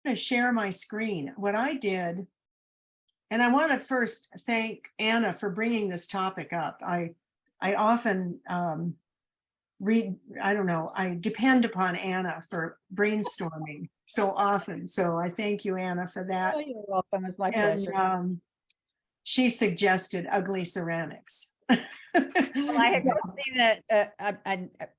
to share my screen. What I did, and I want to first thank Anna for bringing this topic up. I often I depend upon Anna for brainstorming so often. So I thank you, Anna, for that. Oh, you're welcome. It's my And pleasure. she suggested ugly ceramics. Well, I had just seen that.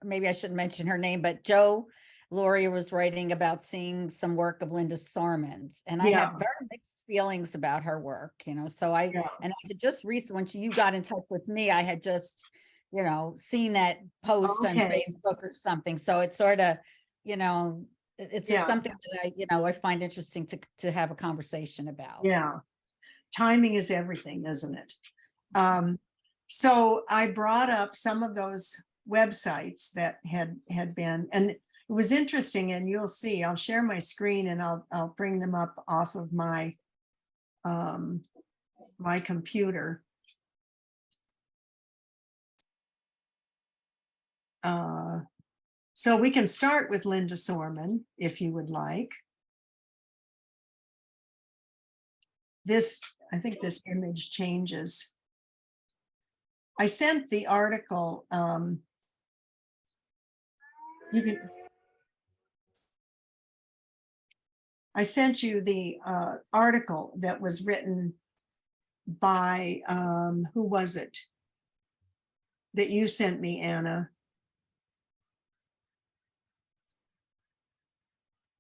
Maybe I shouldn't mention her name, but Joe Laurie was writing about seeing some work of Linda Sarman's, and I Yeah. had very mixed feelings about her work. So I Yeah. and I had just recently, when you got in touch with me, I had just seen that post on Okay. Facebook or something. So it's sort of, it's Yeah. just something that I find interesting to have a conversation about. Yeah. Timing is everything, isn't it? So I brought up some of those websites that had been, and it was interesting, and you'll see, I'll share my screen and I'll bring them up off of my my computer. So we can start with Linda Sorman, if you would like. This, I think this image changes. I sent the article. I sent you the article that was written by, who was it that you sent me, Anna?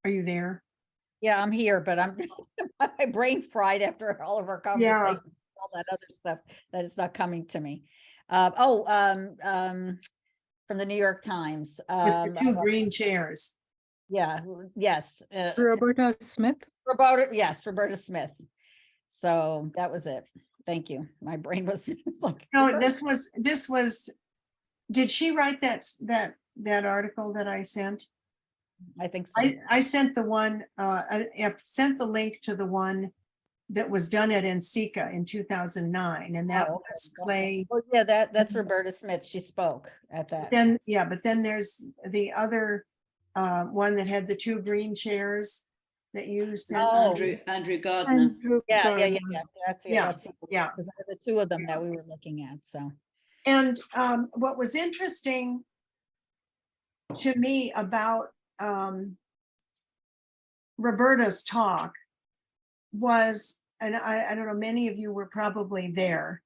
Are you there? Yeah, I'm here, but I'm my brain fried after all of our conversations, all that other stuff that it's not coming to me. From the New York Times. With the two green chairs. Yeah, yes. Roberta Smith. Roberta Smith. So that was it. Thank you. My brain was like, no, this was, did she write that article that I sent? I think so. I sent the one, I sent the link to the one that was done at NCECA in 2009, and that was Clay. Oh yeah, that's Roberta Smith. She spoke at that. Then but then there's the other one that had the two green chairs that you sent. Andrew Gardner. Andrew Gardner. That's because the two of them that we were looking at. So, and what was interesting to me about Roberta's talk was, and I don't know, many of you were probably there,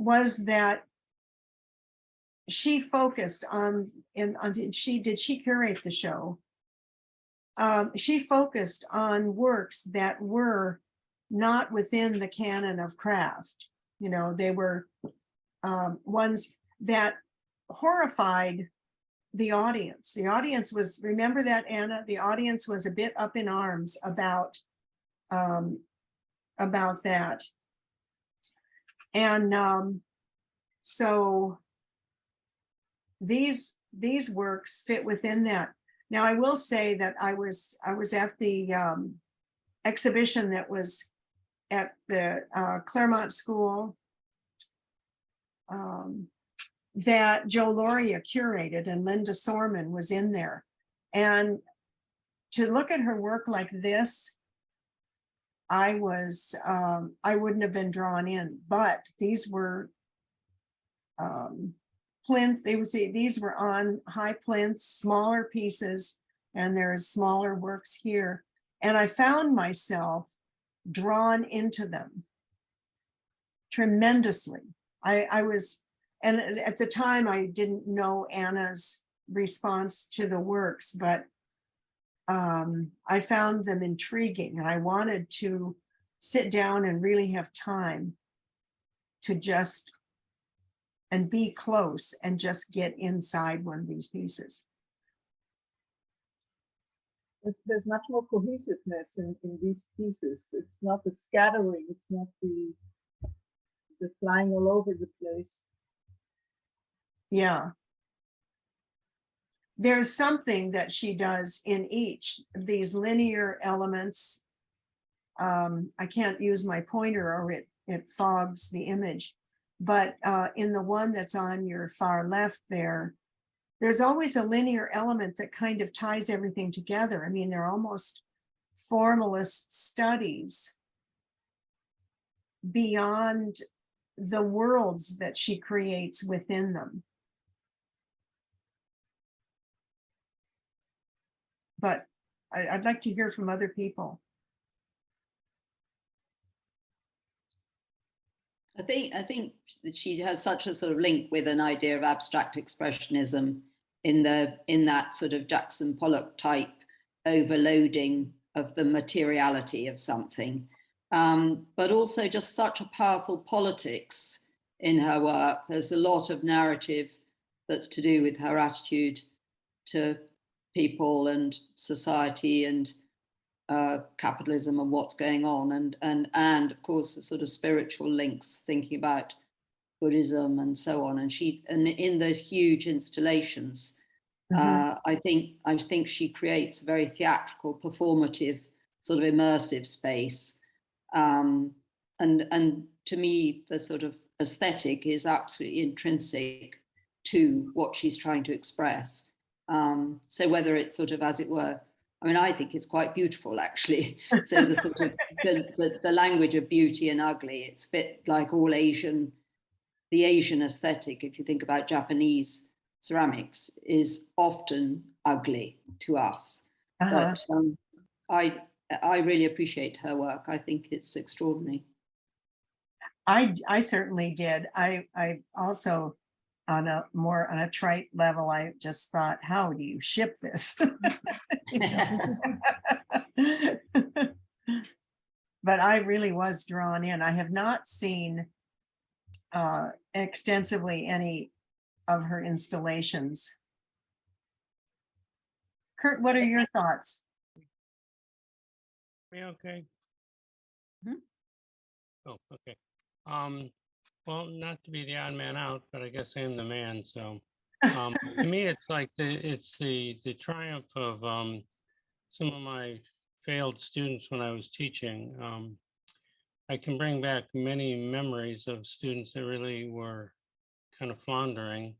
was that she focused on, did she curate the show? She focused on works that were not within the canon of craft. They were ones that horrified the audience. The audience was, remember that, Anna? The audience was a bit up in arms about that. And so these works fit within that. Now, I will say that I was at the exhibition that was at the Claremont School that Joe Laurie curated, and Linda Sorman was in there. And to look at her work like this, I wouldn't have been drawn in, but these were plinth. These were on high plinths, smaller pieces, and there's smaller works here. And I found myself drawn into them tremendously. I was, and at the time I didn't know Anna's response to the works, but I found them intriguing, and I wanted to sit down and really have time to just and be close and just get inside one of these pieces. There's much more cohesiveness in these pieces. It's not the scattering, it's not the flying all over the place. Yeah. There's something that she does in each of these linear elements. I can't use my pointer or it fogs the image, but in the one that's on your far left there's always a linear element that kind of ties everything together. I mean, they're almost formalist studies beyond the worlds that she creates within them. But I'd like to hear from other people. I think that she has such a sort of link with an idea of abstract expressionism in that sort of Jackson Pollock type overloading of the materiality of something, but also just such a powerful politics in her work. There's a lot of narrative that's to do with her attitude to people and society and capitalism and what's going on, and of course the sort of spiritual links, thinking about Buddhism and so on. And in the huge installations, I think she creates a very theatrical, performative, sort of immersive space. And to me, the sort of aesthetic is absolutely intrinsic to what she's trying to express. So whether it's sort of, as it were, I mean, I think it's quite beautiful, actually. So the sort of the language of beauty and ugly, it's a bit like all Asian, the Asian aesthetic, if you think about Japanese ceramics, is often ugly to us. But I really appreciate her work. I think it's extraordinary. I certainly did. I also, on a trite level, I just thought, how do you ship this? But I really was drawn in. I have not seen extensively any of her installations. Kurt, what are your thoughts? We okay? Hmm? Oh, okay. Well, not to be the odd man out, but I guess I am the man. So, to me, it's like the triumph of some of my failed students when I was teaching. I can bring back many memories of students that really were kind of floundering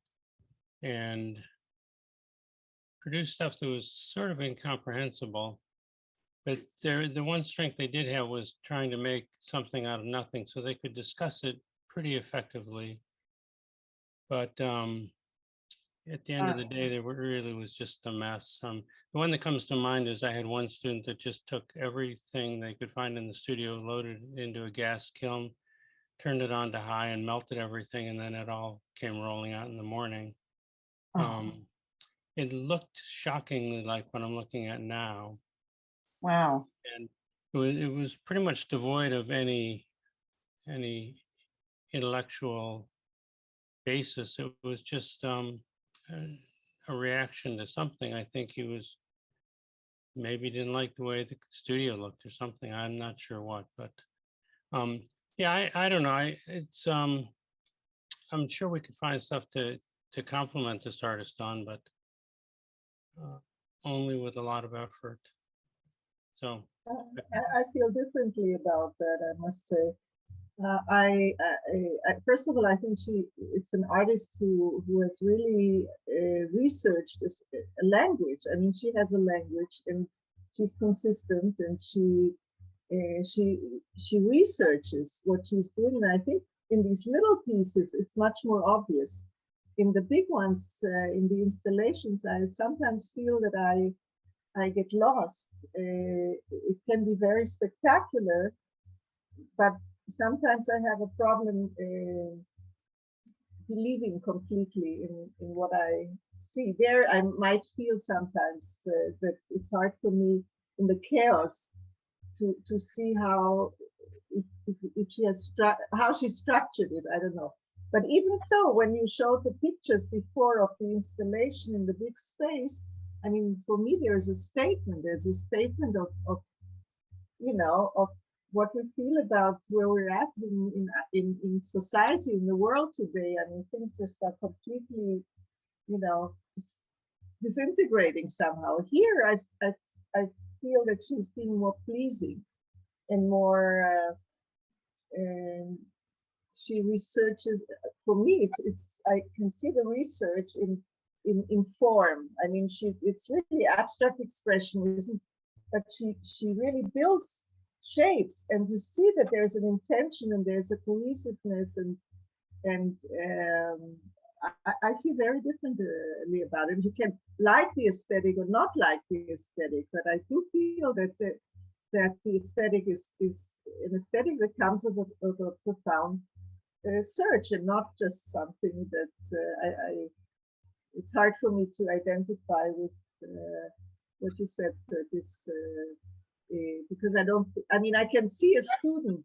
and produced stuff that was sort of incomprehensible. But the one strength they did have was trying to make something out of nothing so they could discuss it pretty effectively. But at the end of the day, there really was just a mess. The one that comes to mind is I had one student that just took everything they could find in the studio, loaded it into a gas kiln, turned it on to high and melted everything, and then it all came rolling out in the morning. It looked shockingly like what I'm looking at now. Wow. And it was pretty much devoid of any intellectual basis. It was just a reaction to something. I think he was maybe didn't like the way the studio looked or something. I'm not sure what, but yeah, I don't know. I'm sure we could find stuff to compliment this artist on, but only with a lot of effort. So I feel differently about that, I must say. I first of all, I think it's an artist who has really researched a language. I mean, she has a language and she's consistent, and she researches what she's doing. And I think in these little pieces, it's much more obvious. In the big ones, in the installations, I sometimes feel that I get lost. It can be very spectacular, but sometimes I have a problem believing completely in what I see. There, I might feel sometimes that it's hard for me in the chaos to see how if she has how she structured it. I don't know. But even so, when you showed the pictures before of the installation in the big space, I mean, for me, there's a statement. There's a statement of you know, of what we feel about where we're at in society, in the world today. I mean, things just are completely, you know, disintegrating somehow. Here, I feel that she's being more pleasing and more. She researches. For me, it's I can see the research in form. I mean, it's really abstract expressionism but she really builds shapes, and you see that there's an intention and there's a cohesiveness, and I feel very differently about it. You can like the aesthetic or not like the aesthetic, but I do feel that the aesthetic is an aesthetic that comes of a profound search, and not just something that it's hard for me to identify with what you said, Curtis, because I mean, I can see a student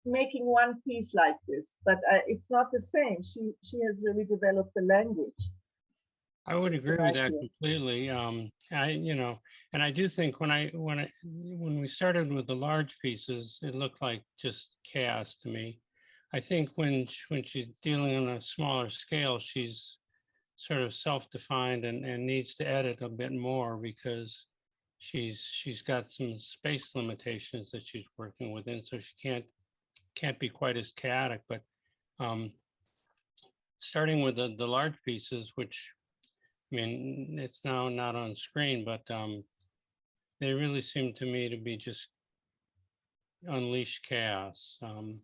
making one piece like this, but it's not the same. She has really developed the language. I would That's agree what I with that feel. completely. And I do think when we started with the large pieces, it looked like just chaos to me. I think when she's dealing on a smaller scale, she's sort of self-defined and needs to edit a bit more, because she's got some space limitations that she's working within, so she can't be quite as chaotic. But starting with the large pieces, which, I mean, it's now not on screen, but they really seem to me to be just unleashed chaos. Mm.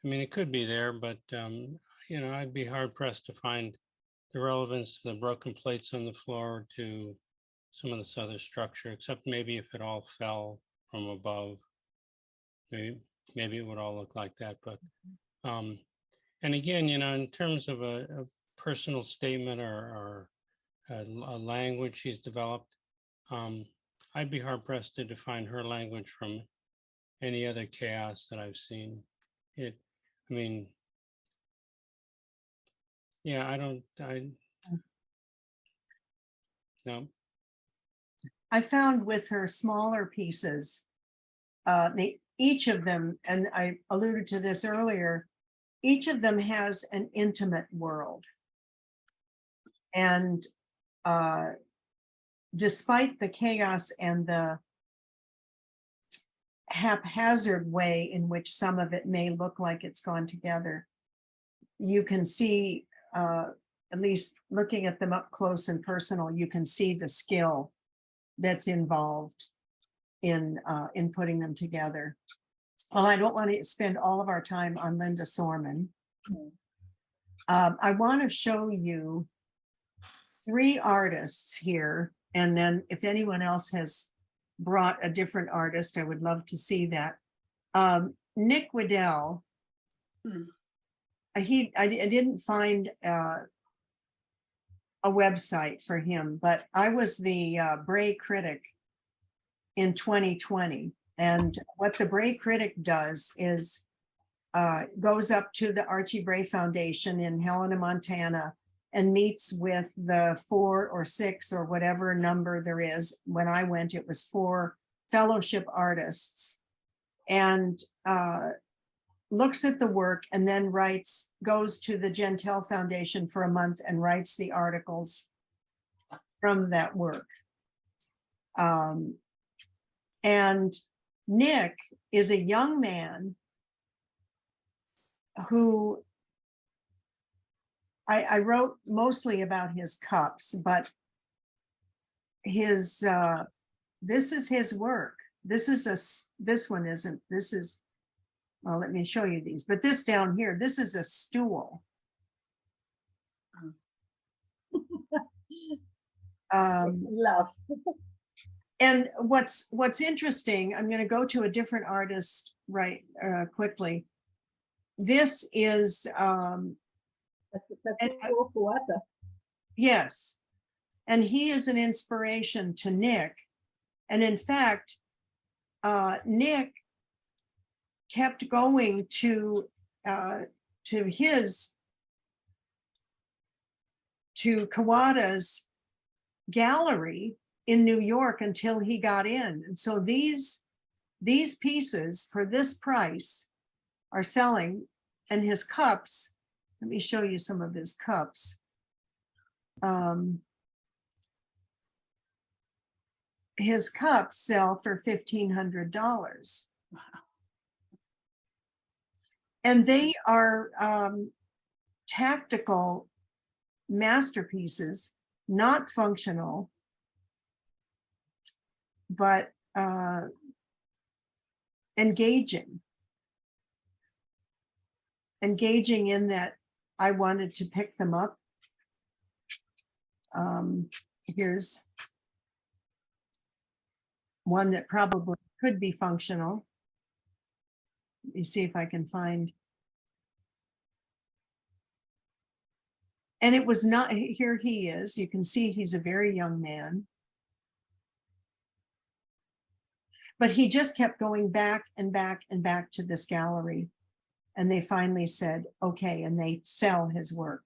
I mean, it could be there, but I'd be hard pressed to find the relevance to the broken plates on the floor to some of this other structure, except maybe if it all fell from above, maybe it would all look like that. But and again, in terms of a personal statement or a language she's developed, I'd be hard pressed to define her language from any other chaos that I've seen. I mean, yeah, no. I found with her smaller pieces, each of them, and I alluded to this earlier, each of them has an intimate world. And despite the chaos and the haphazard way in which some of it may look like it's gone together, you can see, at least looking at them up close and personal, you can see the skill that's involved in putting them together. Well, I don't want to spend all of our time on Linda Sorman. I want to show you 3 artists here, and then if anyone else has brought a different artist, I would love to see that. Nick Waddell, I didn't find a website for him, but I was the Bray critic in 2020. And what the Bray critic does is goes up to the Archie Bray Foundation in Helena, Montana, and meets with the 4 or 6 or whatever number there is. When I went, it was 4 fellowship artists, and looks at the work, and then goes to the Gentile Foundation for a month and writes the articles from that work. And Nick is a young man who I wrote mostly about his cups, but this is his work. This one isn't. This is, well, let me show you these, but this down here, this is a stool. Love. And what's interesting, I'm going to go to a different artist quickly. This is yes, and he is an inspiration to Nick. And in fact, Nick kept going to Kawada's gallery in New York until he got in. And so these pieces for this price are selling, and his cups, let me show you some of his cups. His cups sell for $1,500. Wow. And they are tactical masterpieces, not functional, but engaging in that I wanted to pick them up. Here's one that probably could be functional. Let me see if I can find. And it was not, here he is. You can see he's a very young man. But he just kept going back and back and back to this gallery. And they finally said, okay, and they sell his work.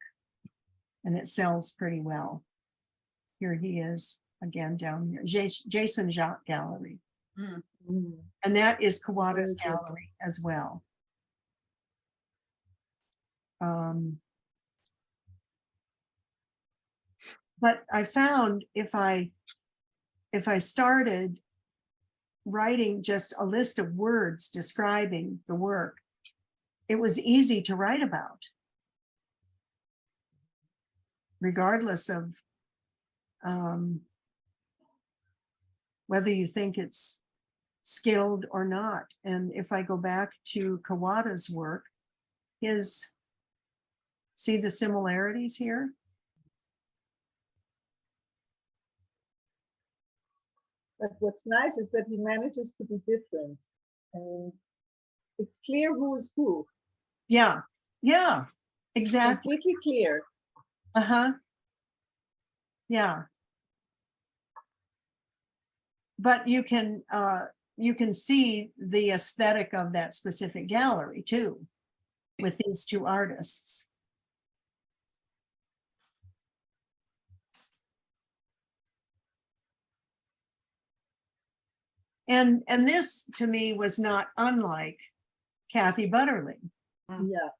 And it sells pretty well. Here he is again down here, Jason Jacques Gallery. Mm. And that is Kawada's Very good. gallery as well. But I found if I started writing just a list of words describing the work, it was easy to write about, regardless of whether you think it's skilled or not. And if I go back to Kawada's work, see the similarities here? But what's nice is that he manages to be different, and it's clear who is who. Yeah, exactly. Completely clear. Yeah. But you can see the aesthetic of that specific gallery too, with these two artists. And this to me was not unlike Kathy Butterling. Yeah.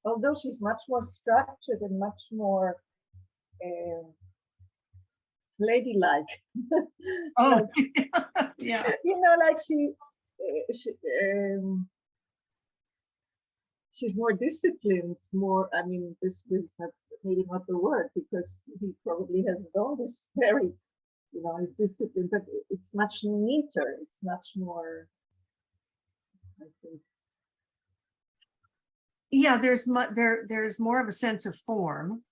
Although she's much more structured and much more ladylike. Oh, Like, yeah. you know, like she's more disciplined, more, I mean, this is not, maybe not the word, because he probably has his own, this very, you know, his discipline, but it's much neater. It's much more, I think. Yeah, there's more of a sense of form,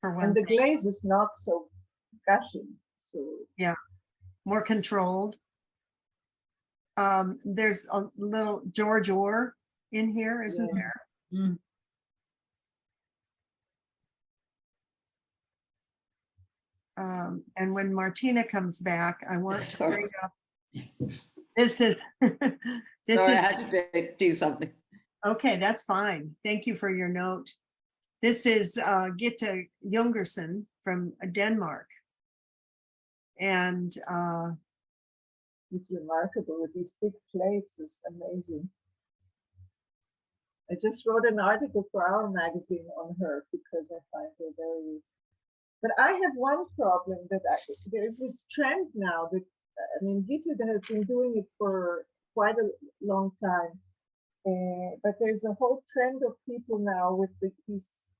for one And the thing. glaze is not so gushing. So Yeah, more controlled. There's a little George Orr in here, isn't Yeah. there? Mm. And when Martina comes back, I want to Sorry. bring up, this is, this Sorry, is, I had to do something. okay, that's fine. Thank you for your note. This is Gitte Jungersen from Denmark. And it's remarkable with these big plates. It's amazing. I just wrote an article for our magazine on her because I find her very. But I have one problem that there's this trend now that, I mean, Gitte has been doing it for quite a long time. But there's a whole trend of people now with this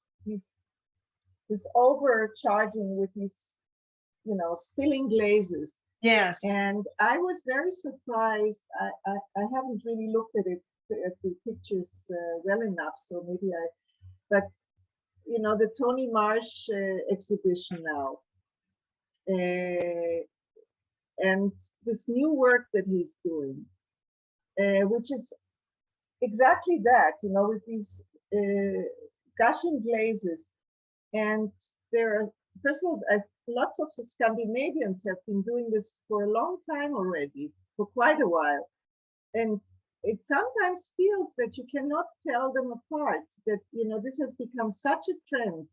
overcharging with these, you know, spilling glazes. yes, And I was very surprised. I haven't really looked at the pictures well enough, so maybe but you know, the Tony Marsh exhibition now, and this new work that he's doing, which is exactly that, you know, with these gushing glazes. And there are, first of all, lots of Scandinavians have been doing this for a long time already, for quite a while. And it sometimes feels that you cannot tell them apart, that, you know, this has become such a trend.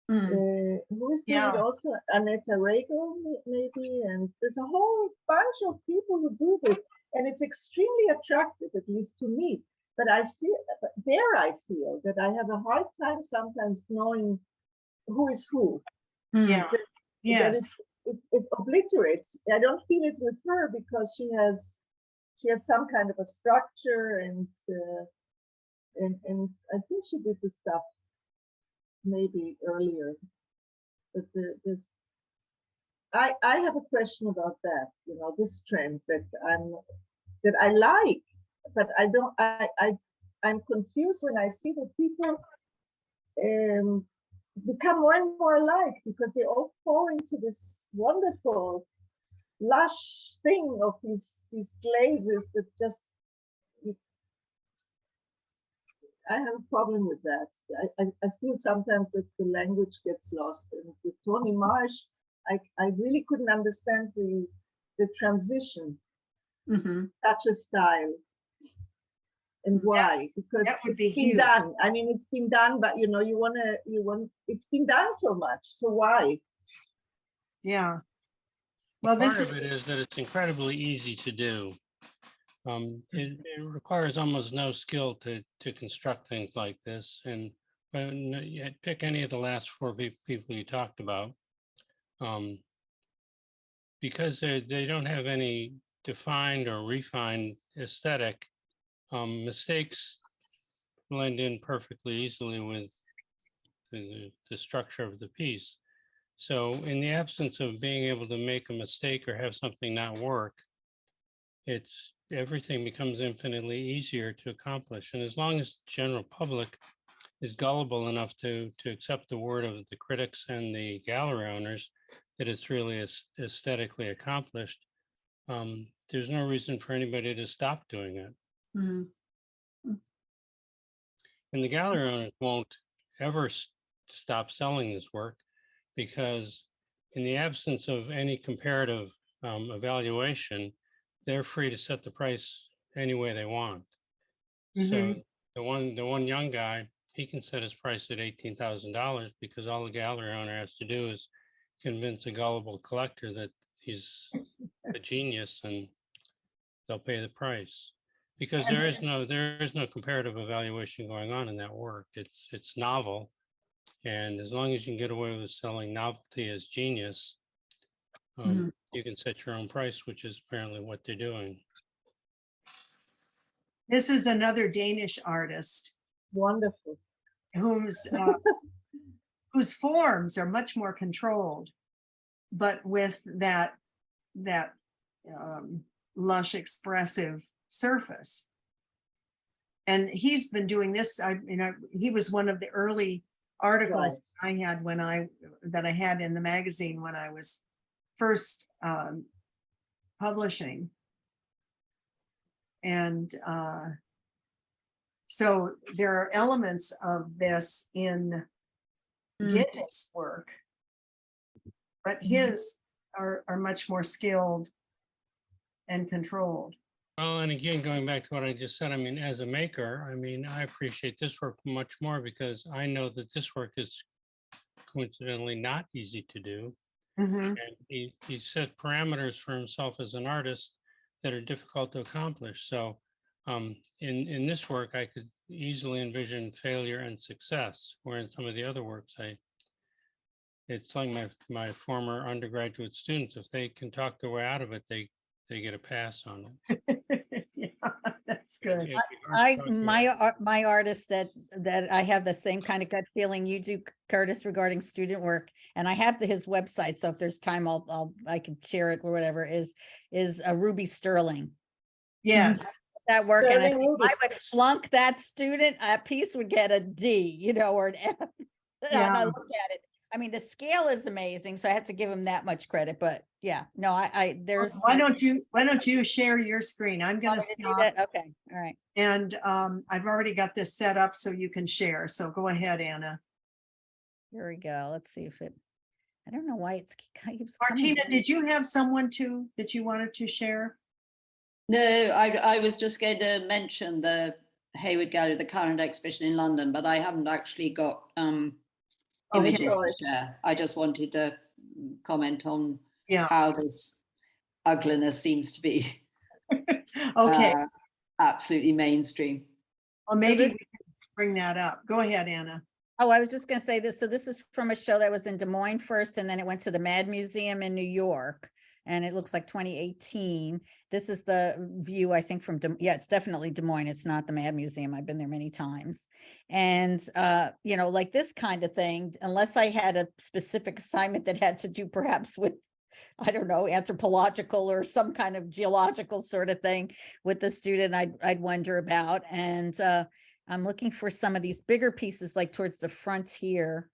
Who is doing it also? Annette Regal, maybe, and there's a whole bunch of people who do this, and it's extremely attractive, at least to me. But I feel that I have a hard time sometimes knowing who is who. yeah, That yes, it obliterates. I don't feel it with her because she has some kind of a structure, and I think she did the stuff maybe earlier. But this, I have a question about that. You know, this trend that I like, but I don't. I'm confused when I see that people become more and more alike because they all fall into this wonderful lush thing of these glazes that just, I have a problem with that. I feel sometimes that the language gets lost. And with Toni Marsh, I really couldn't understand the transition, such a style. And why? Because that would it's be been huge. done. I mean, it's been done, but you know, it's been done so much. So why? Yeah. Well, this Part is, of it is that it's incredibly easy to do. It requires almost no skill to construct things like this. And when you pick any of the last four people you talked about, because they don't have any defined or refined aesthetic, mistakes blend in perfectly easily with the structure of the piece. So in the absence of being able to make a mistake or have something not work, everything becomes infinitely easier to accomplish. And as long as the general public is gullible enough to accept the word of the critics and the gallery owners that it's really aesthetically accomplished, there's no reason for anybody to stop doing it. And the gallery owners won't ever stop selling this work because in the absence of any comparative evaluation, they're free to set the price any way they want. So the one young guy, he can set his price at $18,000 because all the gallery owner has to do is convince a gullible collector that he's a genius and they'll pay the price. Because there is no comparative evaluation going on in that work. It's novel. And as long as you can get away with selling novelty as genius, you can set your own price, which is apparently what they're doing. this is another Danish artist Wonderful. whose forms are much more controlled, but with that lush, expressive surface. And he's been doing this. He was one of the early articles I had that I had in the magazine when I was first publishing. And so there are elements of this in Gittes' work, but his are much more skilled and controlled. Well, and again, going back to what I just said, I mean, as a maker, I mean, I appreciate this work much more because I know that this work is coincidentally not easy to do. And he set parameters for himself as an artist that are difficult to accomplish. So in this work, I could easily envision failure and success, where in some of the other works, it's like my former undergraduate students, if they can talk their way out of it, they get a pass on it. Yeah, that's good. My artist that I have the same kind of gut feeling you do, Curtis, regarding student work, and I have his website. So if there's time, I can share it or whatever. Is a Ruby Sterling. Yes, That work, and I Sterling think I would flunk that student. A piece would get a D, or an F. Yeah. I look at it. I mean, the scale is amazing, so I have to give him that much credit. But yeah, no, there's. Why don't you share your screen? I'm going to stop. Okay, all right. And I've already got this set up so you can share. So go ahead, Anna. Here we go. Let's see if it. I don't know why it keeps coming. Martina, did you have someone that you wanted to share? No, I was just going to mention the Hayward Gallery, the current exhibition in London, but I haven't actually got images to share. I just wanted to comment on how this ugliness seems to be Okay. Absolutely mainstream. Well, maybe we can bring that up. Go ahead, Anna. Oh, I was just going to say this. So this is from a show that was in Des Moines first, and then it went to the Mad Museum in New York. and it looks like 2018. This is the view, I think, from, yeah, it's definitely Des Moines. It's not the Mad Museum. I've been there many times. And, you know, like this kind of thing, unless I had a specific assignment that had to do perhaps with, I don't know, anthropological or some kind of geological sort of thing with the student, I'd wonder about. And I'm looking for some of these bigger pieces, like towards the front here,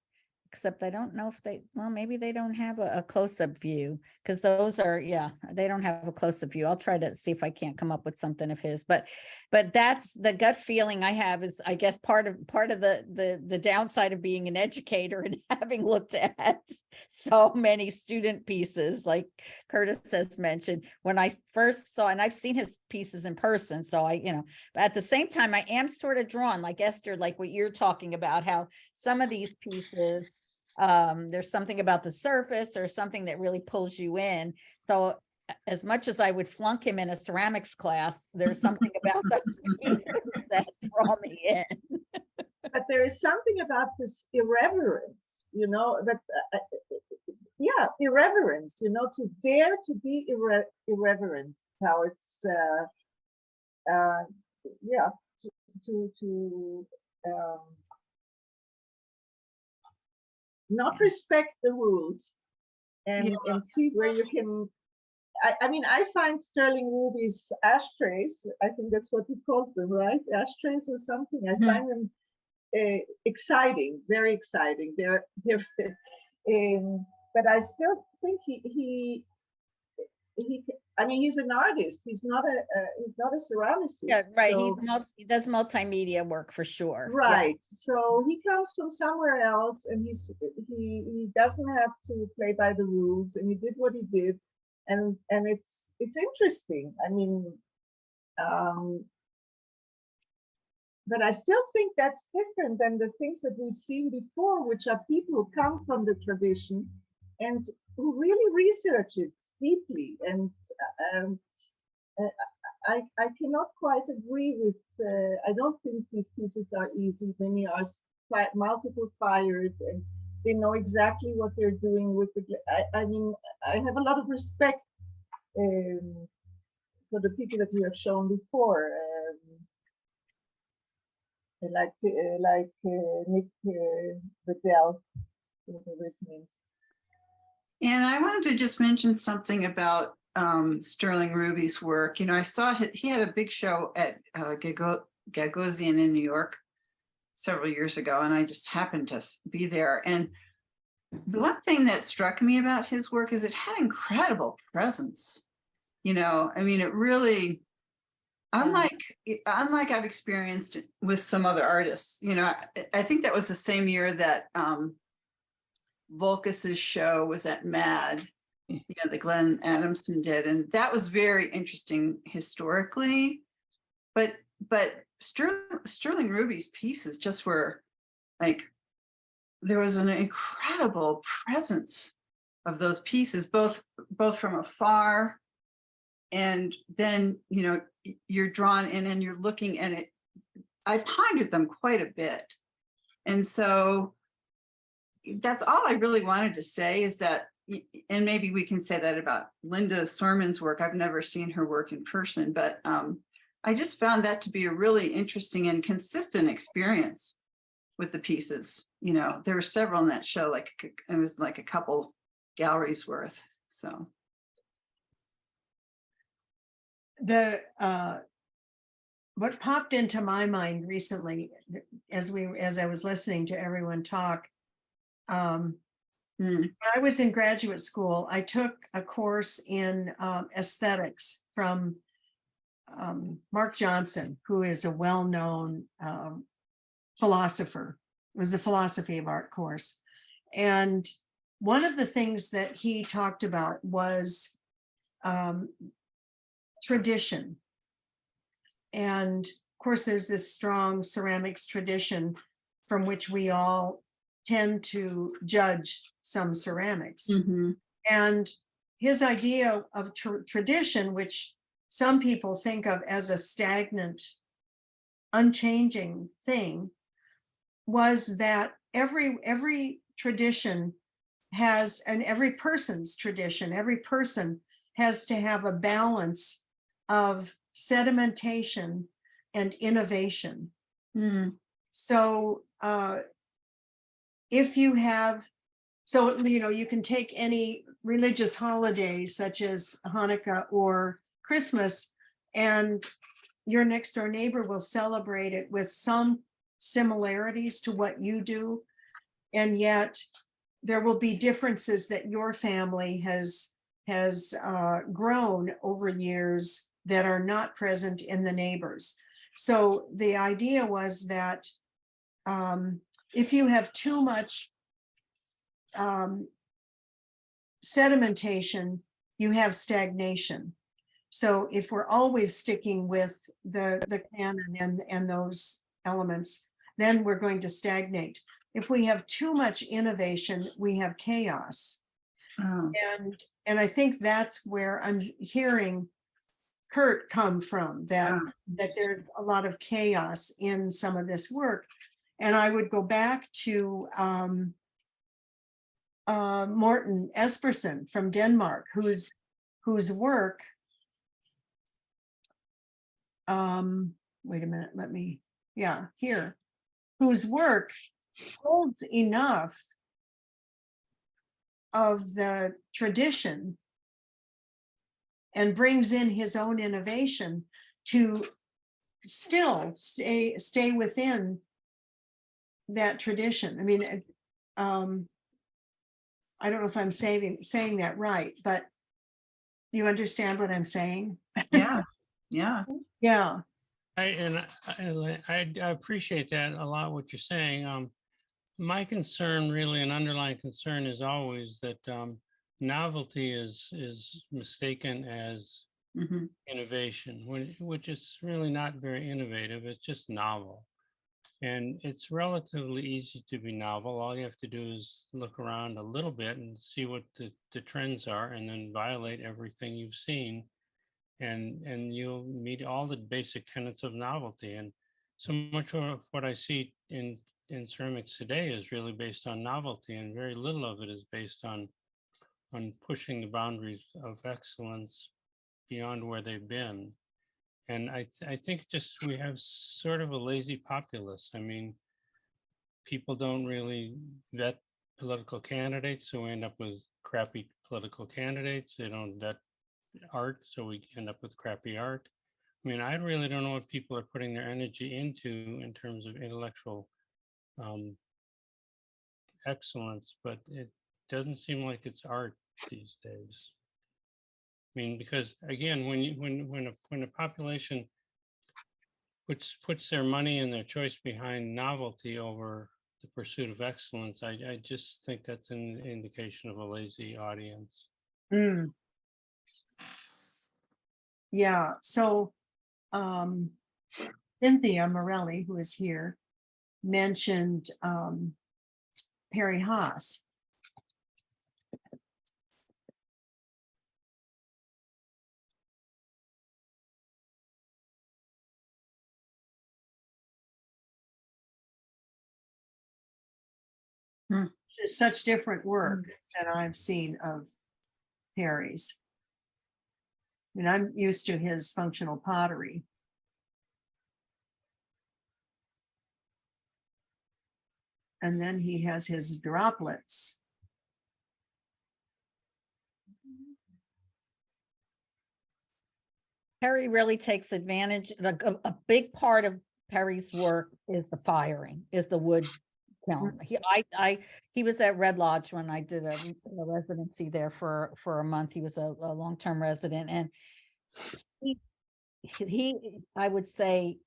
except I don't know if they, well, maybe they don't have a close-up view, because those are, yeah, they don't have a close-up view. I'll try to see if I can't come up with something of his, but that's the gut feeling I have is, I guess, part of the downside of being an educator and having looked at so many student pieces, like Curtis has mentioned. When I first saw, and I've seen his pieces in person, so I, you know, but at the same time, I am sort of drawn, like Esther, like what you're talking about, how some of these pieces, there's something about the surface or something that really pulls you in. So as much as I would flunk him in a ceramics class, there's something about those pieces that draw me in. But there is something about this irreverence, you know, that, yeah, irreverence, you know, to dare to be irreverent, how it's, yeah, to not respect the rules and see where you can. I mean, I find Sterling Ruby's ashtrays, I think that's what he calls them, right? Ashtrays or something. I find them exciting, very exciting. They're but I still think he I mean, he's an artist. He's not a ceramicist. Yeah, right. So, He does multimedia work for sure. Yeah. right. So he comes from somewhere else, and he doesn't have to play by the rules, and he did what he did, and it's interesting. I mean, but I still think that's different than the things that we've seen before, which are people who come from the tradition and who really research it deeply. And I cannot quite agree with, I don't think these pieces are easy. Many are multiple fired, and they know exactly what they're doing with the, I mean, I have a lot of respect for the people that you have shown before. Like Nick Bedell, whatever his name is. And I wanted to just mention something about Sterling Ruby's work. You know, I saw he had a big show at Gagosian in New York several years ago, and I just happened to be there. And the one thing that struck me about his work is it had incredible presence. You know, I mean, it really, unlike I've experienced with some other artists, you know, I think that was the same year that Volkas's show was at MAD, you know, that Glenn Adamson did, and that was very interesting historically. But Sterling Ruby's pieces just were like, there was an incredible presence of those pieces, both from afar, and then, you know, you're drawn in and you're looking at it. I pondered them quite a bit, and so that's all I really wanted to say, is that, and maybe we can say that about Linda Sorman's work. I've never seen her work in person, but I just found that to be a really interesting and consistent experience with the pieces. You know, there were several in that show, like it was like a couple galleries worth. So what popped into my mind recently as I was listening to everyone talk, when I was in graduate school, I took a course in aesthetics from Mark Johnson, who is a well-known philosopher. It was a philosophy of art course. And one of the things that he talked about was tradition. And of course, there's this strong ceramics tradition from which we all tend to judge some ceramics. mm-hmm. And his idea of tradition, which some people think of as a stagnant, unchanging thing, was that every tradition has, and every person's tradition, every person has to have a balance of sedimentation and innovation. Mm, So if you have, so, you know, you can take any religious holiday such as Hanukkah or Christmas, and your next door neighbor will celebrate it with some similarities to what you do. And yet there will be differences that your family has grown over years that are not present in the neighbors. So the idea was that if you have too much sedimentation, you have stagnation. So if we're always sticking with the canon and those elements, then we're going to stagnate. If we have too much innovation, we have chaos. oh, And I think that's where I'm hearing Kurt come from, that ah, there's a lot of chaos in some of this work. And I would go back to Morten Espersen from Denmark, whose work, wait a minute, let me, yeah, here, whose work holds enough of the tradition and brings in his own innovation to still stay within that tradition. I mean, I don't know if I'm saying that right, but you understand what I'm saying? yeah, yeah. Yeah. I appreciate that a lot, what you're saying. My concern, really, an underlying concern, is always that novelty is mistaken as Mhm. innovation, which is really not very innovative. It's just novel. And it's relatively easy to be novel. All you have to do is look around a little bit and see what the trends are, and then violate everything you've seen. And you'll meet all the basic tenets of novelty. And so much of what I see in ceramics today is really based on novelty, and very little of it is based on pushing the boundaries of excellence beyond where they've been. And I think just we have sort of a lazy populace. I mean, people don't really vet political candidates, so we end up with crappy political candidates. They don't vet art, so we end up with crappy art. I mean, I really don't know what people are putting their energy into in terms of intellectual excellence, but it doesn't seem like it's art these days. I mean, because again, when a population puts their money and their choice behind novelty over the pursuit of excellence, I just think that's an indication of a lazy audience. Mm. Yeah. So Cynthia Morelli, who is here, mentioned Perry Haas. It's such different work that I've seen of Perry's. I mean, I'm used to his functional pottery. And then he has his droplets. Perry really takes advantage, like a big part of Perry's work is the firing, is the wood kiln. He was at Red Lodge when I did a residency there for a month. He was a long-term resident, and he I would say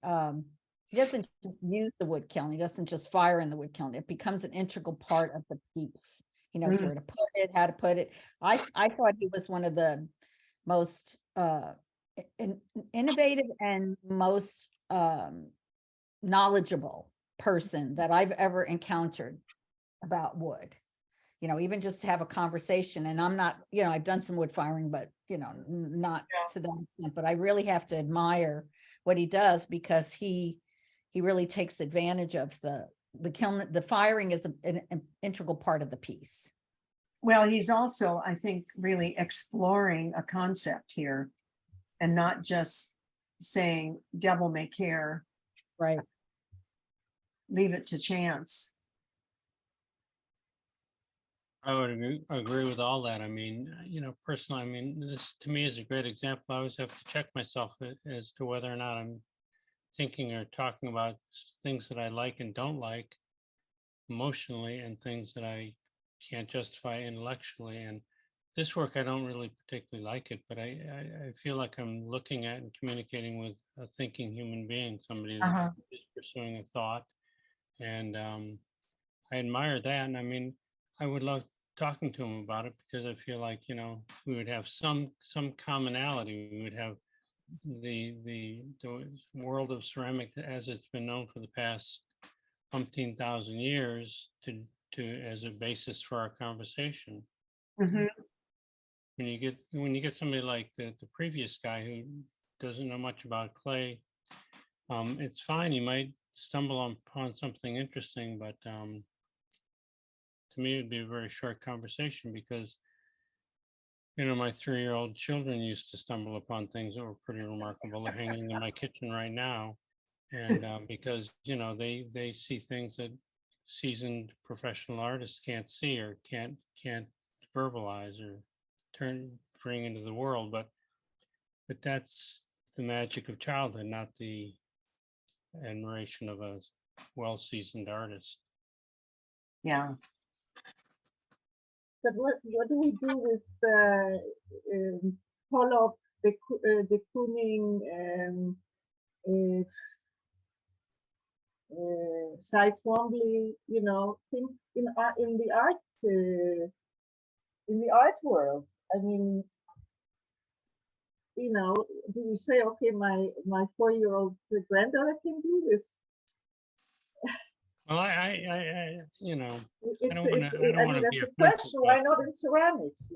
he doesn't just use the wood kiln. He doesn't just fire in the wood kiln. It becomes an integral part of the piece. He knows where to put it, how to put it. I thought he was one of the most innovative and most knowledgeable person that I've ever encountered about wood. You know, even just to have a conversation, and I'm not, you know, I've done some wood firing, but you know, not to that extent, but I really have to admire what he does, because he really takes advantage of the kiln. The firing is an integral part of the piece. Well, he's also, I think, really exploring a concept here and not just saying devil may care, Right. leave it to chance. I would agree with all that. I mean, personally, I mean, this to me is a great example. I always have to check myself as to whether or not I'm thinking or talking about things that I like and don't like emotionally and things that I can't justify intellectually. And this work, I don't really particularly like it, but I feel like I'm looking at and communicating with a thinking human being, somebody that Uh-huh. is pursuing a thought. And I admire that. And I mean, I would love talking to him about it because I feel like, we would have some commonality. We would have the world of ceramic as it's been known for the past umpteen thousand years to as a basis for our conversation. Mhm. When you get somebody like the previous guy who doesn't know much about clay, it's fine. You might stumble upon something interesting, but to me, it'd be a very short conversation because, my 3-year-old children used to stumble upon things that were pretty remarkable. They're hanging in my kitchen right now. And because, they see things that seasoned professional artists can't see or can't verbalize or bring into the world. But that's the magic of childhood, not the admiration of a well-seasoned artist. Yeah. But what do we do with Pollock, de Kooning, Cy Twombly? Think in the art world. I mean, do we say, okay, my 4-year-old granddaughter can do this? Well, I It's, don't want it's, to. I don't I want mean, to be that's a offensive, question. but Why not in ceramics?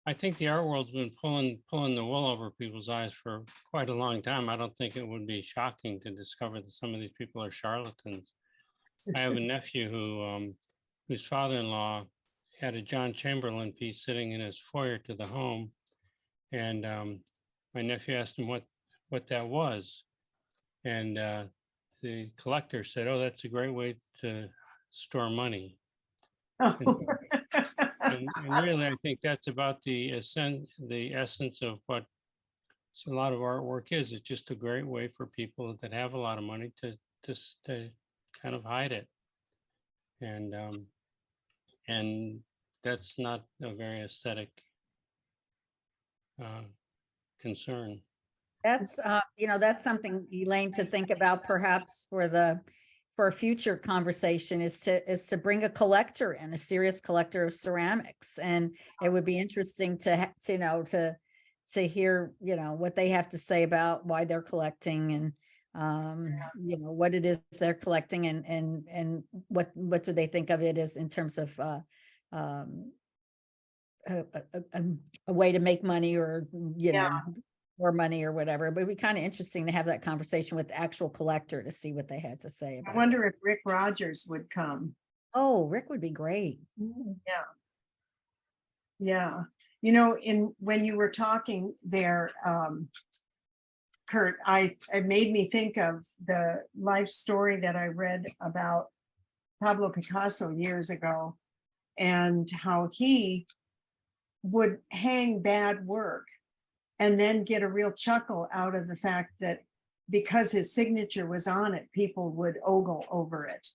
I think the art world's been pulling the wool over people's eyes for quite a long time. I don't think it would be shocking to discover that some of these people are charlatans. I have a nephew whose father-in-law had a John Chamberlain piece sitting in his foyer to the home, and my nephew asked him what that was, and the collector said, "Oh, that's a great way to store money." And really, I think that's about the essence of what a lot of artwork is. It's just a great way for people that have a lot of money to kind of hide it, and that's not a very aesthetic concern. That's, that's something, Elaine, to think about perhaps for a future conversation is to bring a collector in, a serious collector of ceramics. And it would be interesting to hear, what they have to say about why they're collecting and, what it is they're collecting and what do they think of it as in terms of, a way to make money or, more money or whatever. But it'd be kind of interesting to have that conversation with the actual collector to see what they had to say I about it. wonder if Rick Rogers would come. Oh, Rick would be great. Yeah. When you were talking there, Kurt, it made me think of the life story that I read about Pablo Picasso years ago and how he would hang bad work and then get a real chuckle out of the fact that because his signature was on it, people would ogle over it.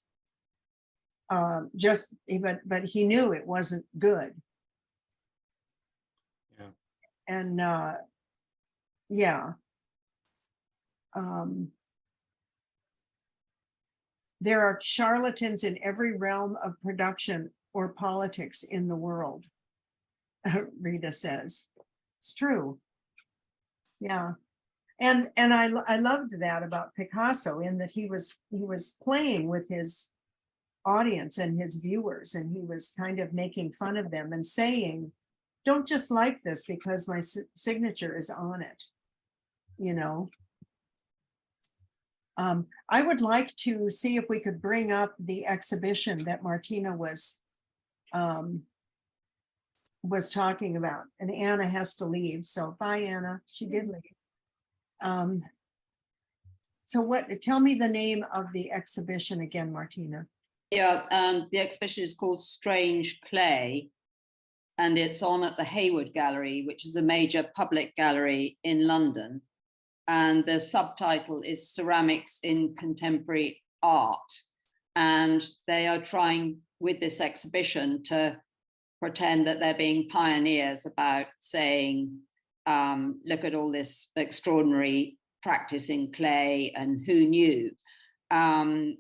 But he knew it wasn't good. Yeah. And there are charlatans in every realm of production or politics in the world, Rita says. It's true. Yeah. And I loved that about Picasso in that he was playing with his audience and his viewers, and he was kind of making fun of them and saying, don't just like this because my signature is on it. I would like to see if we could bring up the exhibition that Martina was was talking about, and Anna has to leave. So bye, Anna. She did leave. So tell me the name of the exhibition again, Martina. Yeah, the exhibition is called Strange Clay, and it's on at the Hayward Gallery, which is a major public gallery in London. And the subtitle is Ceramics in Contemporary Art. And they are trying with this exhibition to pretend that they're being pioneers about saying, look at all this extraordinary practice in clay and who knew. And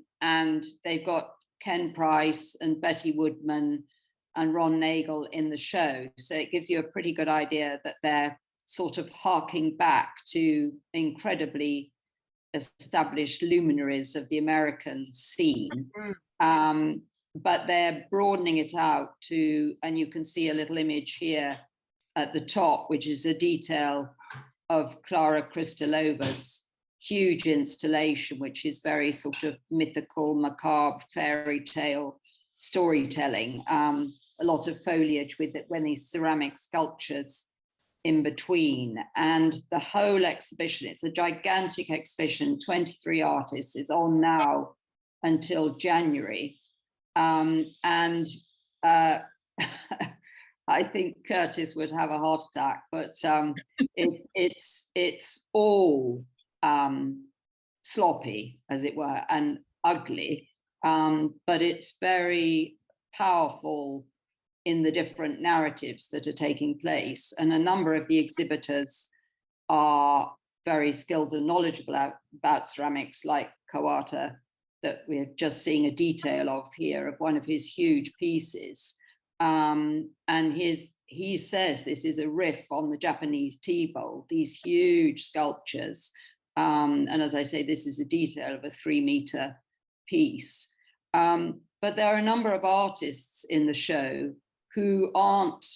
they've got Ken Price and Betty Woodman and Ron Nagel in the show. So it gives you a pretty good idea that they're sort of harking back to incredibly established luminaries of the American scene. But they're broadening it out to, and you can see a little image here at the top, which is a detail of Clara Kristilova's huge installation, which is very sort of mythical, macabre, fairy tale storytelling. A lot of foliage with it when these ceramic sculptures in between. And the whole exhibition, it's a gigantic exhibition, 23 artists, is on now until January. I think Curtis would have a heart attack, but it's all sloppy, as it were, and ugly, but it's very powerful in the different narratives that are taking place. And a number of the exhibitors are very skilled and knowledgeable about ceramics, like Kawata, that we're just seeing a detail of here, of one of his huge pieces. And he says this is a riff on the Japanese tea bowl, these huge sculptures. And as I say, this is a detail of a 3-meter piece. But there are a number of artists in the show who aren't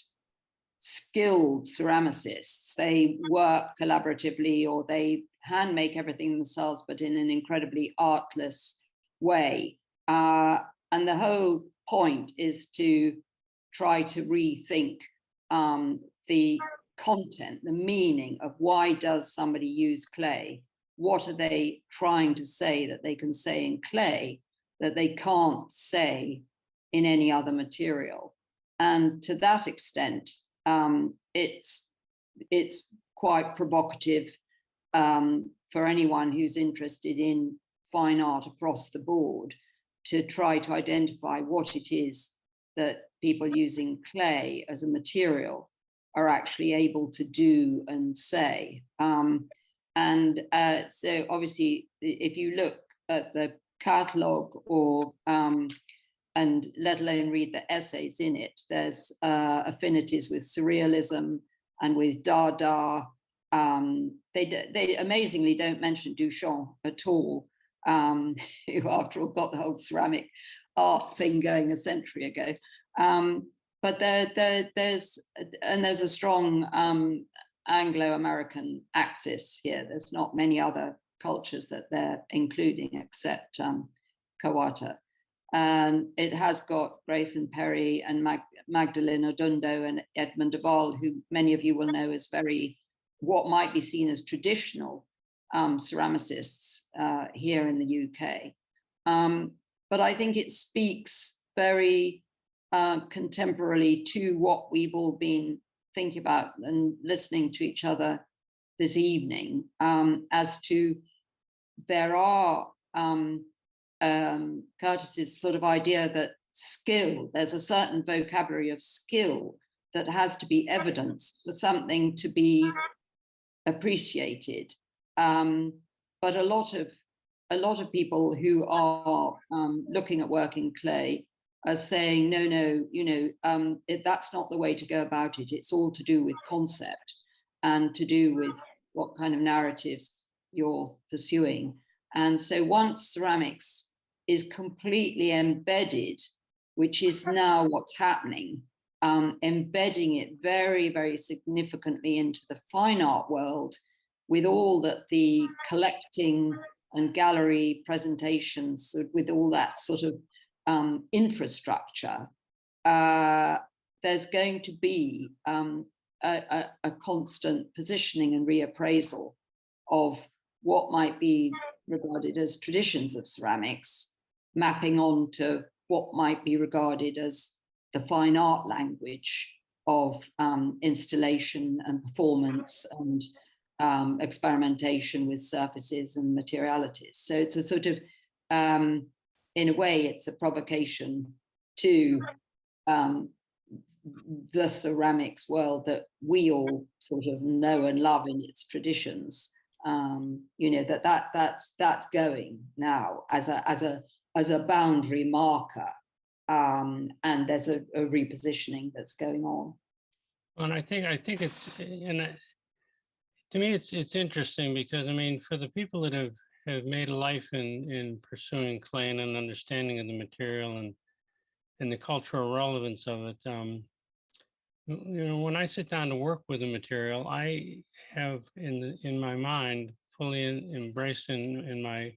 skilled ceramicists. They work collaboratively, or they hand make everything themselves, but in an incredibly artless way. And the whole point is to try to rethink the content, the meaning of why does somebody use clay? What are they trying to say that they can say in clay that they can't say in any other material? And to that extent, it's quite provocative for anyone who's interested in fine art across the board to try to identify what it is that people using clay as a material are actually able to do and say. So obviously, if you look at the catalogue or and let alone read the essays in it, there's affinities with surrealism and with Dada. They amazingly don't mention Duchamp at all, who after all got the whole ceramic art thing going a century ago. But there's a strong Anglo-American axis here. There's not many other cultures that they're including except Kawata. And it has got Grayson Perry and Magdalene Odundo and Edmund de Waal, who many of you will know as very, what might be seen as traditional ceramicists here in the UK. But I think it speaks very contemporarily to what we've all been thinking about and listening to each other this evening, as to there are Curtis's sort of idea that skill, there's a certain vocabulary of skill that has to be evidenced for something to be appreciated. But a lot of people who are looking at work in clay are saying, no, that's not the way to go about it. It's all to do with concept and to do with what kind of narratives you're pursuing. And so once ceramics is completely embedded, which is now what's happening, embedding it very, very significantly into the fine art world with all that the collecting and gallery presentations, with all that sort of infrastructure, there's going to be a constant positioning and reappraisal of what might be regarded as traditions of ceramics, mapping on to what might be regarded as the fine art language of installation and performance and experimentation with surfaces and materialities. So it's a sort of, in a way, it's a provocation to the ceramics world that we all sort of know and love in its traditions. You know, that's going now as a boundary marker, and there's a repositioning that's going on. And I think it's, to me, it's interesting because, I mean, for the people that have made a life in pursuing clay and an understanding of the material and the cultural relevance of it, you know, when I sit down to work with the material, I have in my mind fully embraced in my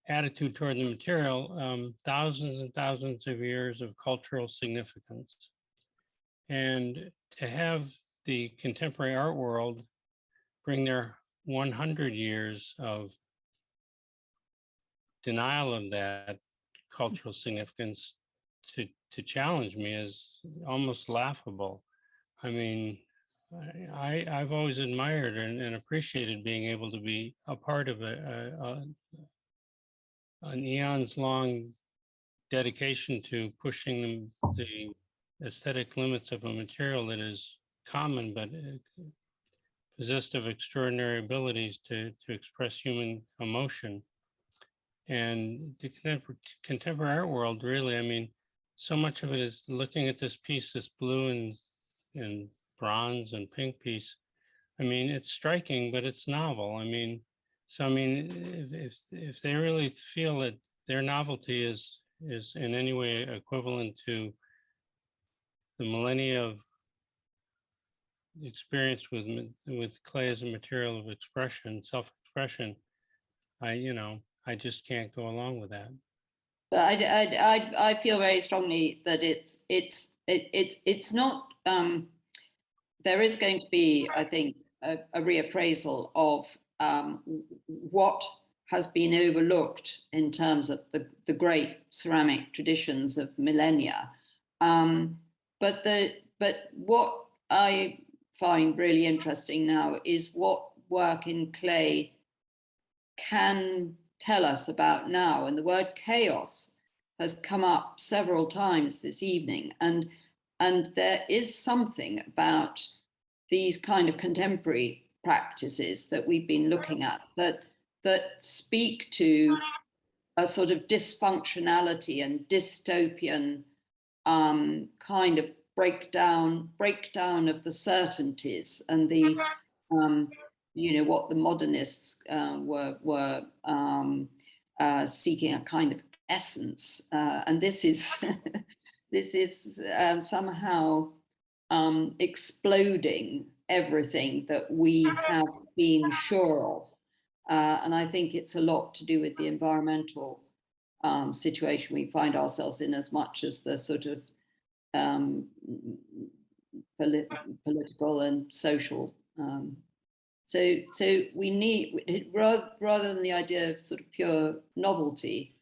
attitude toward the material, thousands and thousands of years of cultural significance. And to have the contemporary art world bring their 100 years of denial of that cultural significance to challenge me is almost laughable. I mean, I've always admired and appreciated being able to be a part of an eons long dedication to pushing the aesthetic limits of a material that is common but possessed of extraordinary abilities to express human emotion. And the contemporary art world, really, I mean, so much of it is looking at this piece, this blue and bronze and pink piece. I mean, it's striking, but it's novel. I mean, so I mean, if they really feel that their novelty is in any way equivalent to the millennia of experience with clay as a material of expression, self-expression, I just can't go along with that. But I feel very strongly that it's not. There is going to be, I think, a reappraisal of what has been overlooked in terms of the great ceramic traditions of millennia. But what I find really interesting now is what work in clay can tell us about now. And the word chaos has come up several times this evening. And there is something about these kind of contemporary practices that we've been looking at that speak to a sort of dysfunctionality and dystopian kind of breakdown of the certainties and the what the modernists were seeking, a kind of essence, and this is this is somehow exploding everything that we have been sure of, and I think it's a lot to do with the environmental situation we find ourselves in, as much as the sort of political and social. So we need, rather than the idea of sort of pure novelty,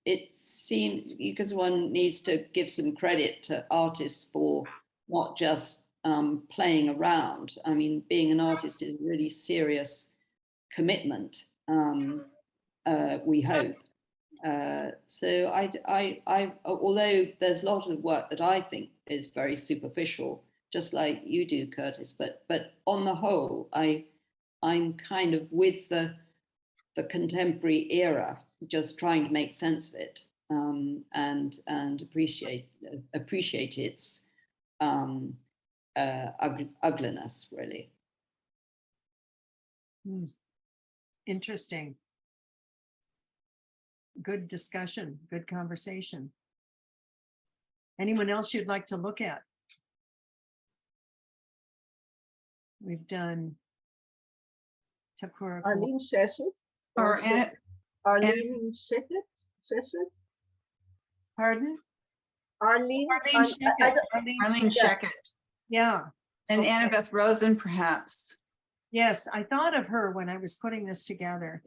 it seems, because one needs to give some credit to artists for not just playing around. I mean, being an artist is a really serious commitment, we hope. So I although there's a lot of work that I think is very superficial, just like you do, Curtis, but on the whole, I'm kind of with the contemporary era, just trying to make sense of it, and appreciate its ugliness, really. Interesting. Good discussion, good conversation. Anyone else you'd like to look at? We've done Takura. Arlene Sheshet. Or Arlene Sheshet. Pardon? Arlene. Arlene Sheckett, Arlene Arlene Sheckett. Sheckett Yeah, and Okay. Annabeth Rosen, perhaps. yes, I thought of her when I was putting this together.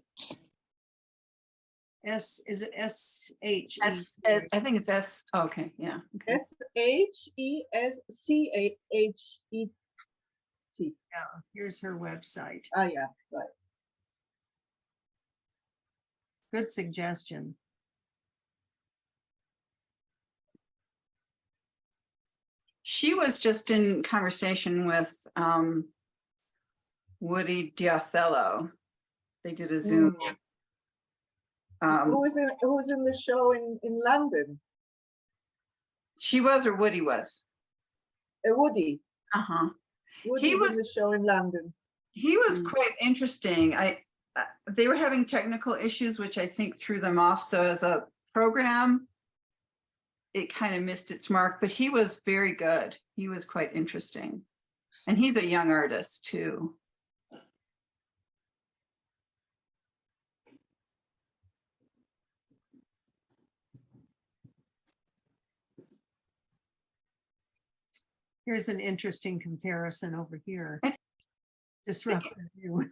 Is it S-H-E? I think it's S. Okay, yeah. Okay. SHESCHET. Yeah, here's her website. Oh, yeah, right. Good suggestion. She was just in conversation with Woody Diothello. They did a Zoom. Who was in the show in London? She was, or Woody was. Woody. Uh-huh. Woody He was was- in the show in London. He was Mm. quite interesting. They were having technical issues, which I think threw them off. So as a program, it kind of missed its mark, but he was very good. He was quite interesting. And he's a young artist too. Here's an interesting comparison over here. Disruptive view.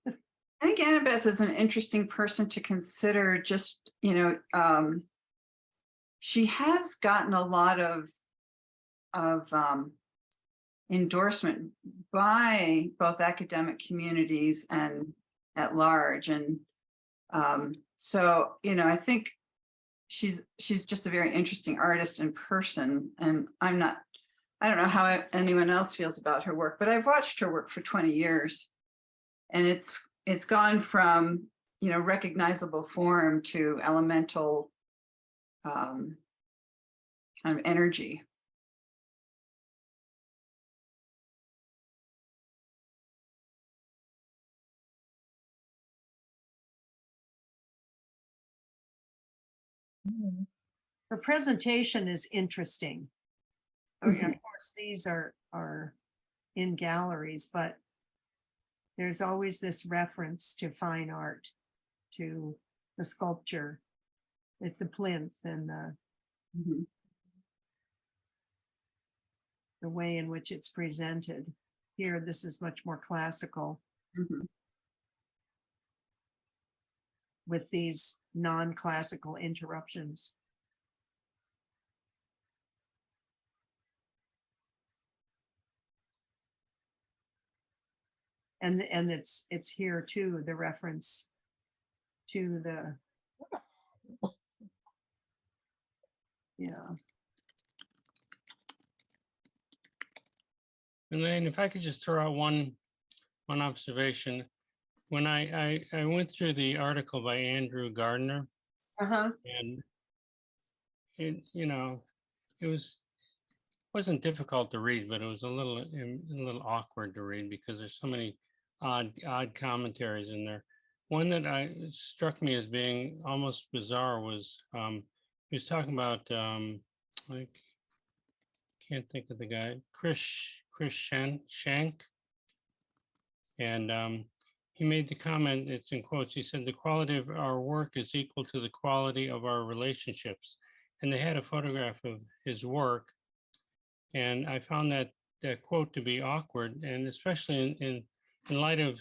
I think Annabeth is an interesting person to consider. Just, she has gotten a lot of endorsement by both academic communities and at large. And so, I think she's just a very interesting artist and person. And I don't know how anyone else feels about her work, but I've watched her work for 20 years. And it's gone from, recognizable form to elemental kind of energy. Her presentation is interesting. Oh, yeah, of course, these are in galleries, but there's always this reference to fine art, to the sculpture, it's the plinth and Mhm. the way in which it's presented. Here, this is much more classical Mhm. with these non-classical interruptions. And it's here too, the reference to the, yeah. And then if I could just throw out one observation. When I went through the article by Andrew Gardner, Uh-huh. and it wasn't difficult to read, but it was a little awkward to read because there's so many odd commentaries in there. One that struck me as being almost bizarre was he was talking about I can't think of the guy, Chris Shank, and he made the comment, it's in quotes, he said, "The quality of our work is equal to the quality of our relationships." And they had a photograph of his work. And I found that quote to be awkward, and especially in light of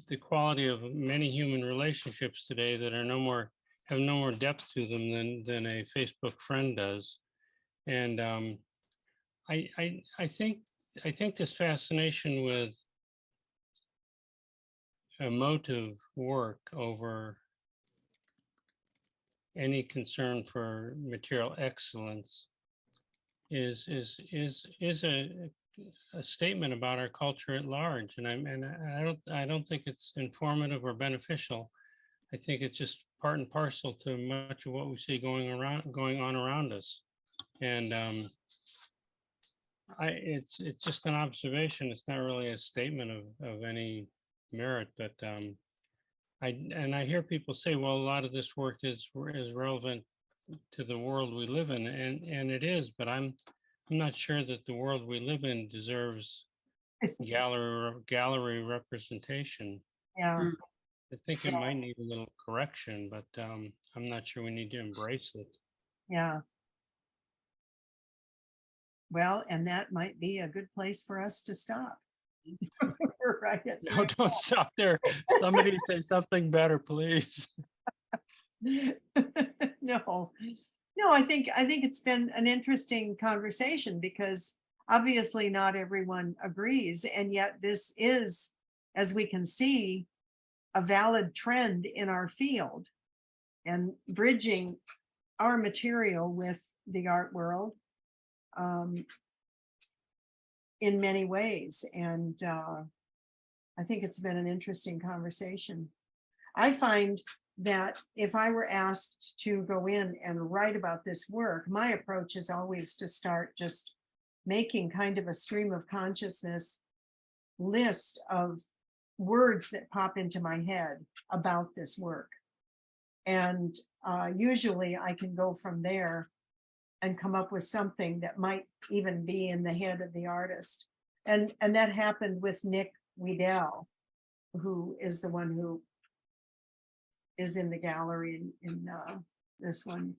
the quality of many human relationships today that are have no more depth to them than a Facebook friend does. And I think this fascination with emotive work over any concern for material excellence is a statement about our culture at large, and I don't think it's informative or beneficial. I think it's just part and parcel to much of what we see going on around us, and it's just an observation. It's not really a statement of any merit, but I hear people say, well, a lot of this work is relevant to the world we live in, and it is, but I'm not sure that the world we live in deserves gallery representation. Yeah. Mm. I think it might need a little correction, but I'm not sure we need to embrace it. Yeah. Well, and that might be a good place for us to stop. We're right at No, don't stop there. Somebody say something better, please. No, no, I think it's been an interesting conversation because obviously not everyone agrees. And yet this is, as we can see, a valid trend in our field and bridging our material with the art world in many ways. And I think it's been an interesting conversation. I find that if I were asked to go in and write about this work, my approach is always to start just making kind of a stream of consciousness list of words that pop into my head about this work. And usually I can go from there and come up with something that might even be in the head of the artist. And that happened with Nick Weedell, who is the one who is in the gallery in this one.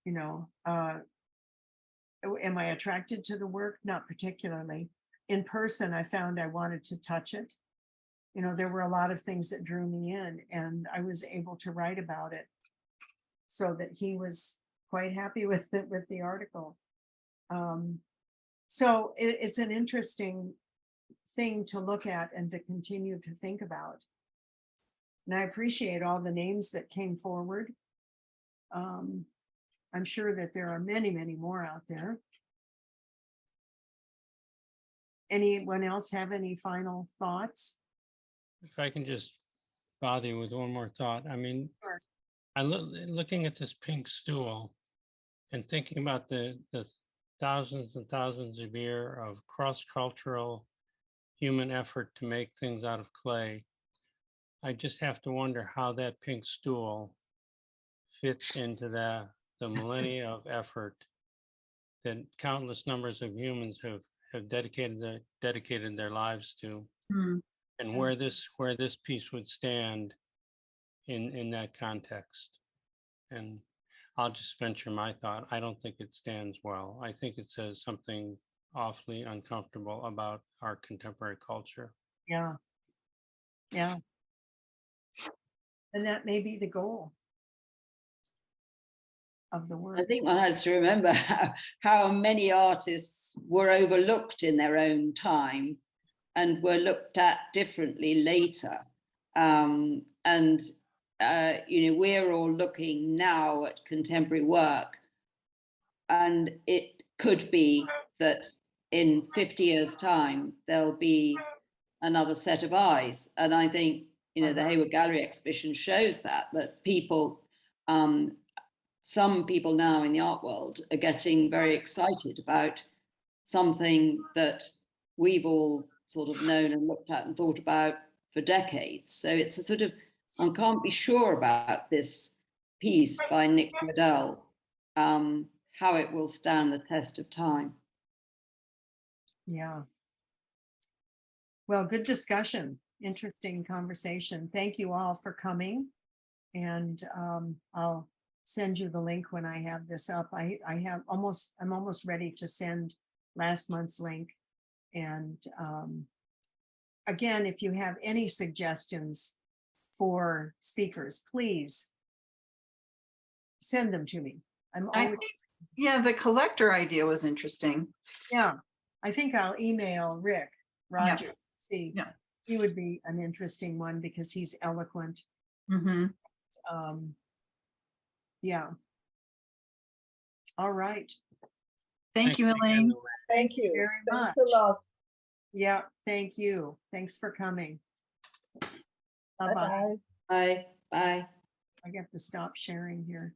You know, am I attracted to the work? Not particularly. In person, I found I wanted to touch it. You know, there were a lot of things that drew me in, and I was able to write about it so that he was quite happy with it, with the article. So it's an interesting thing to look at and to continue to think about. And I appreciate all the names that came forward. I'm sure that there are many, many more out there. Anyone else have any final thoughts? If I can just bother you with one more thought. I mean, Sure. looking at this pink stool and thinking about the thousands and thousands of years of cross-cultural human effort to make things out of clay, I just have to wonder how that pink stool fits into the millennia of effort that countless numbers of humans have dedicated their lives to, Hmm. and where this piece would stand in that context. And I'll just venture my thought. I don't think it stands well. I think it says something awfully uncomfortable about our contemporary culture. Yeah. Yeah. And that may be the goal of the work. I think one has to remember how many artists were overlooked in their own time and were looked at differently later. You know, we're all looking now at contemporary work, and it could be that in 50 years' time, there'll be another set of eyes. And I think, you know, the Hayward Gallery exhibition shows that people, some people now in the art world are getting very excited about something that we've all sort of known and looked at and thought about for decades. So it's a sort of, one can't be sure about this piece by Nick Weedell, how it will stand the test of time. Yeah. Well, good discussion, interesting conversation. Thank you all for coming. And I'll send you the link when I have this up. I'm almost ready to send last month's link. And again, if you have any suggestions for speakers, please send them to me. I think, yeah, the collector idea was interesting. Yeah, I think I'll email Rick Rogers. See, Yeah. he would be an interesting one because he's eloquent. Mm-hmm. Yeah. All right. Thank you, again, Elaine. Elaine. Thank you Very Thanks much. a lot. Yeah, thank you. Thanks for coming. Bye-bye. Bye-bye. Bye. Bye. I get to stop sharing here.